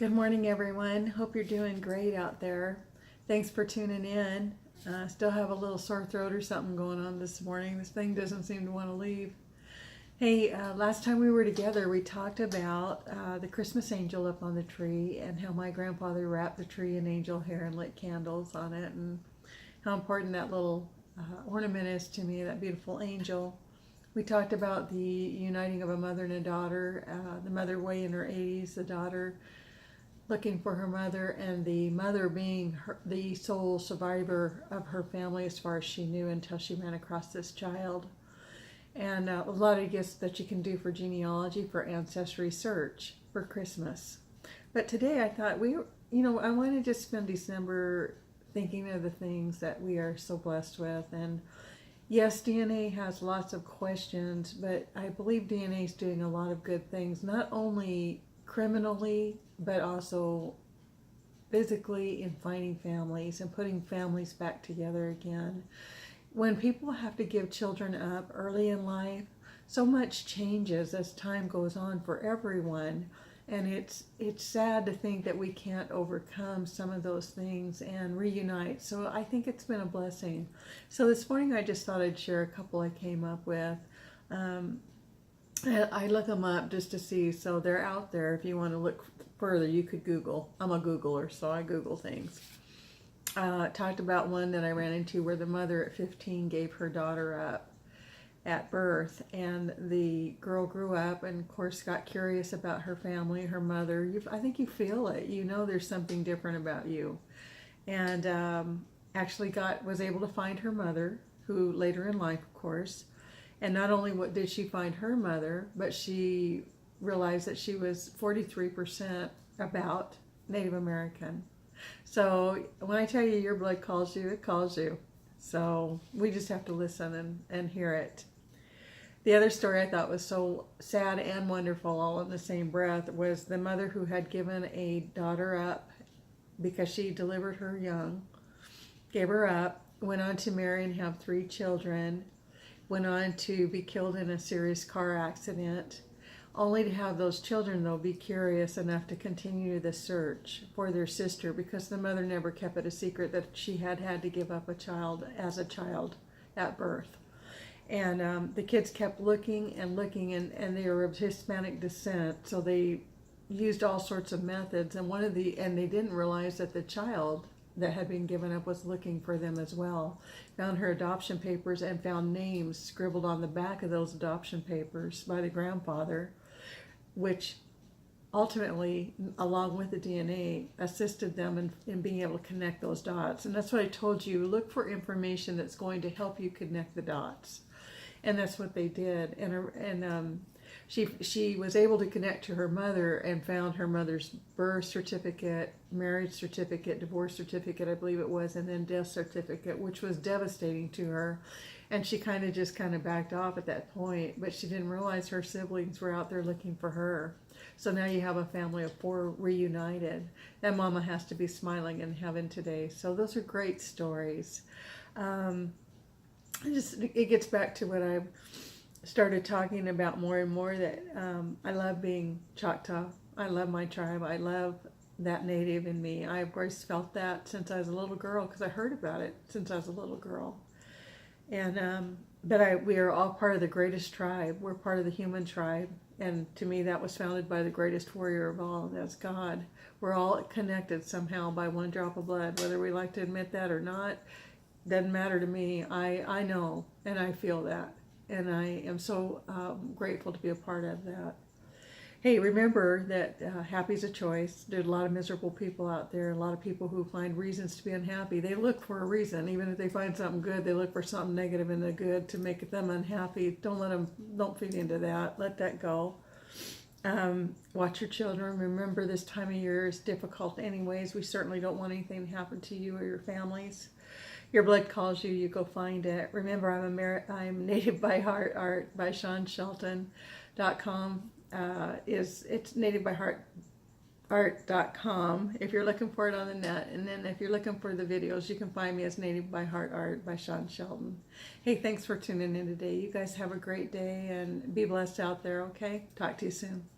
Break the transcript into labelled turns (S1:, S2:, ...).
S1: Good morning, everyone. Hope you're doing great out there. Thanks for tuning in. Still have a little sore throat or something going on this morning. This thing doesn't seem to want to leave. Hey, last time we were together, we talked about the Christmas angel up on the tree and how my grandfather wrapped the tree in angel hair and lit candles on it, and how important that little ornament is to me, that beautiful angel. We talked about the uniting of a mother and a daughter, the mother way in her 80s, the daughter looking for her mother, and the mother being the sole survivor of her family as far as she knew until she ran across this child. And a lot of gifts that you can do for genealogy, for ancestry search, for Christmas. But today I thought I want to just spend December thinking of the things that we are so blessed with. And yes, DNA has lots of questions, but I believe DNA is doing a lot of good things, not only criminally, but also physically in finding families and putting families back together again. When people have to give children up early in life, so much changes as time goes on for everyone. And it's sad to think that we can't overcome some of those things and reunite. So I think it's been a blessing. So this morning I just thought I'd share a couple I came up with. I look them up just to see, so they're out there. If you want to look further, you could Google. I'm a Googler, so I Google things. Talked about one that I ran into where the mother at 15 gave her daughter up at birth, and the girl grew up and of course got curious about her family, her mother. I think you feel it. You know there's something different about you. And actually was able to find her mother, who later in life, of course. And not only did she find her mother, but she realized that she was 43% about Native American. So when I tell you your blood calls you, it calls you. So we just have to listen and hear it. The other story I thought was so sad and wonderful all in the same breath was the mother who had given a daughter up because she delivered her young, gave her up, went on to marry and have 3 children, went on to be killed in a serious car accident, only to have those children, though, be curious enough to continue the search for their sister, because the mother never kept it a secret that she had to give up a child as a child at birth. And the kids kept looking and looking, and they were of Hispanic descent, so they used all sorts of methods, and they didn't realize that the child that had been given up was looking for them as well. Found her adoption papers and found names scribbled on the back of those adoption papers by the grandfather, which ultimately, along with the DNA, assisted them in being able to connect those dots. And that's what I told you. Look for information that's going to help you connect the dots. And that's what they did. And she was able to connect to her mother and found her mother's birth certificate, marriage certificate, divorce certificate, I believe it was, and then death certificate, which was devastating to her. And she kind of backed off at that point, but she didn't realize her siblings were out there looking for her. So now you have a family of 4 reunited. That mama has to be smiling in heaven today. So those are great stories. It gets back to what I've started talking about more and more, that I love being Choctaw. I love my tribe. I love that native in me. I've always felt that since I was a little girl, because I heard about it since I was a little girl. And we are all part of the greatest tribe. We're part of the human tribe. And to me, that was founded by the greatest warrior of all, and that's God. We're all connected somehow by one drop of blood, whether we like to admit that or not. Doesn't matter to me. I know, and I feel that. And I am so grateful to be a part of that. Hey, remember that happy's a choice. There's a lot of miserable people out there, a lot of people who find reasons to be unhappy. They look for a reason. Even if they find something good, they look for something negative in the good to make them unhappy. Don't feed into that. Let that go. Watch your children. Remember, this time of year is difficult anyways. We certainly don't want anything to happen to you or your families. Your blood calls you, you go find it. Remember, I'm Native by Heart Art by SeanShelton.com. It's nativebyheartart.com if you're looking for it on the net. And then if you're looking for the videos, you can find me as Native by Heart Art by Sean Shelton. Hey, thanks for tuning in today. You guys have a great day and be blessed out there, okay? Talk to you soon.